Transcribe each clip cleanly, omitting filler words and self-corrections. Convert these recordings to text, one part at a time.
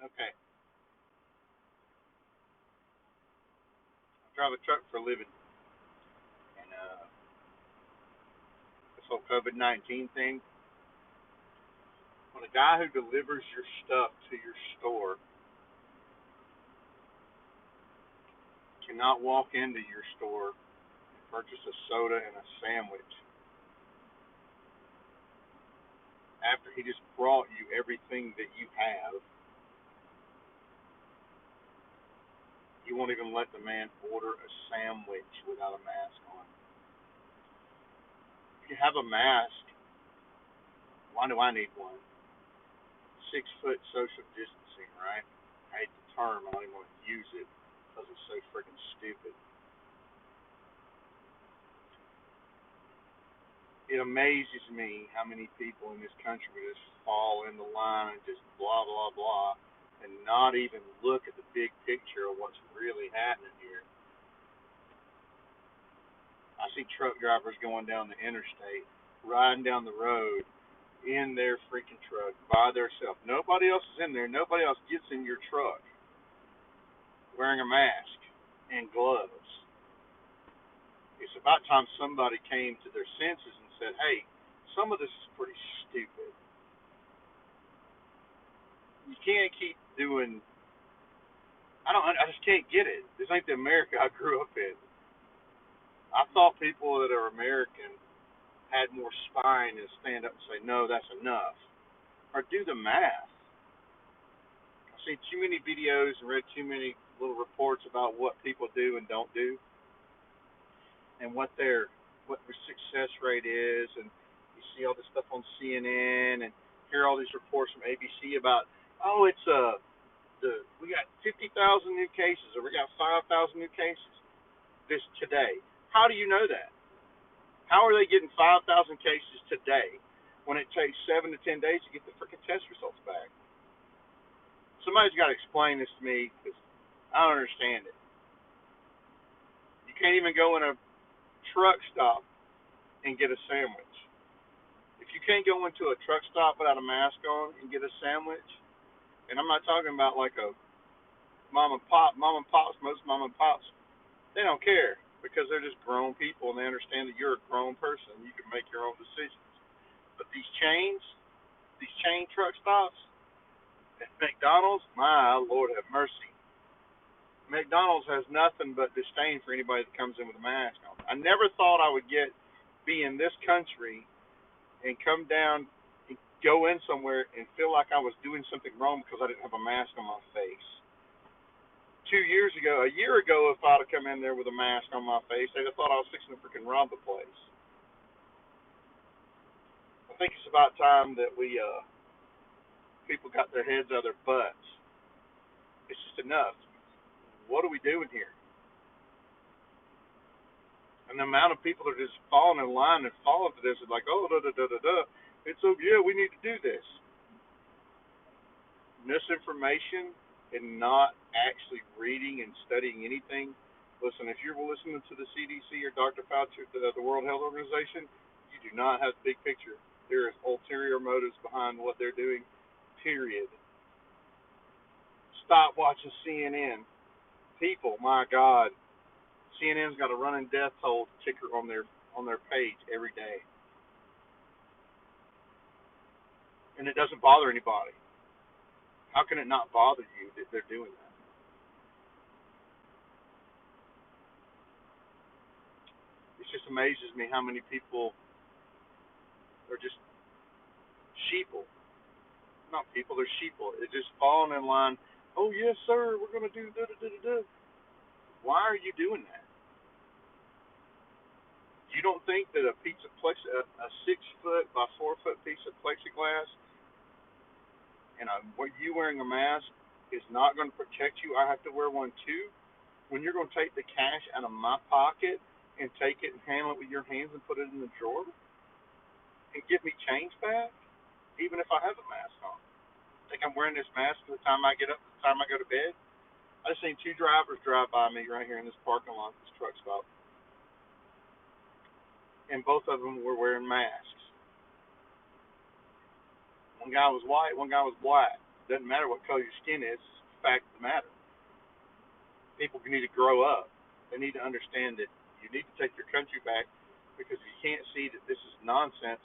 Okay, I drive a truck for a living, and this whole COVID-19 thing. When a guy who delivers your stuff to your store cannot walk into your store and purchase a soda and a sandwich after he just brought you everything that you have, you won't even let the man order a sandwich without a mask on. If you have a mask, why do I need one? 6 foot social distancing, right? I hate the term. I don't even want to use it because it's so freaking stupid. It amazes me how many people in this country just fall in the line and just blah blah blah, and not even look at the big picture of what's really happening here. I see truck drivers going down the interstate, riding down the road in their freaking truck by themselves. Nobody else is in there. Nobody else gets in your truck wearing a mask and gloves. It's about time somebody came to their senses and said, "Hey, some of this is pretty stupid. You can't keep doing." I don't. I just can't get it. This ain't the America I grew up in. I thought people that are American had more spine and stand up and say, "No, that's enough," or do the math. I've seen too many videos and read too many little reports about what people do and don't do, and what their success rate is, and you see all this stuff on CNN and hear all these reports from ABC about, oh, it's we got 50,000 new cases or we got 5,000 new cases this today. How do you know that? How are they getting 5,000 cases today when it takes 7 to 10 days to get the freaking test results back? Somebody's got to explain this to me because I don't understand it. You can't even go in a truck stop and get a sandwich. If you can't go into a truck stop without a mask on and get a sandwich, and I'm not talking about like a mom and pops, most mom and pops, they don't care because they're just grown people and they understand that you're a grown person and you can make your own decisions. But these chain truck stops at McDonald's, my Lord have mercy. McDonald's has nothing but disdain for anybody that comes in with a mask on. I never thought I would be in this country and come down and go in somewhere and feel like I was doing something wrong because I didn't have a mask on my face. 2 years ago, a year ago, if I'd have come in there with a mask on my face, they'd have thought I was fixing to freaking rob the place. I think it's about time that we people got their heads out of their butts. It's just enough. What are we doing here? And the amount of people that are just falling in line and falling for this is like, oh, da da da da da. It's so yeah, we need to do this. Misinformation and not actually reading and studying anything. Listen, if you're listening to the CDC or Dr. Fauci or the World Health Organization, you do not have the big picture. There is ulterior motives behind what they're doing. Period. Stop watching CNN. People, my God, CNN's got a running death toll ticker on their page every day, and it doesn't bother anybody. How can it not bother you that they're doing that? It just amazes me how many people are just sheeple. Not people, they're sheeple. It's just falling in line. Oh yes, sir, we're gonna do da da da da da. Why are you doing that? You don't think that a 6 foot by 4 foot piece of plexiglass and you wearing a mask is not going to protect you? I have to wear one too. When you're going to take the cash out of my pocket and take it and handle it with your hands and put it in the drawer and give me change back, even if I have a mask on. Think I'm wearing this mask from the time I get up to the time I go to bed? I just seen two drivers drive by me right here in this parking lot, this truck stop, and both of them were wearing masks. One guy was white, one guy was black. Doesn't matter what color your skin is. It's the fact of the matter. People need to grow up. They need to understand that you need to take your country back, because if you can't see that this is nonsense,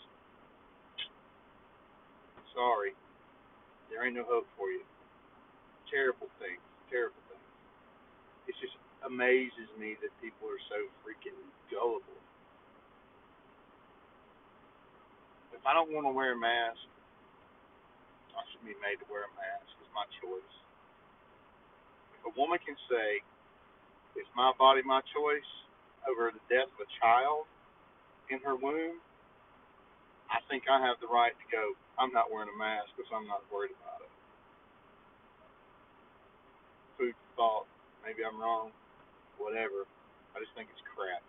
sorry, there ain't no hope for you. Terrible things. Terrible things. It just amazes me that people are so freaking gullible. If I don't want to wear a mask, I shouldn't be made to wear a mask. It's my choice. If a woman can say, it's my body, my choice, over the death of a child in her womb, I think I have the right to go, I'm not wearing a mask because I'm not worried about it. Food for thought. Maybe I'm wrong. Whatever. I just think it's crap.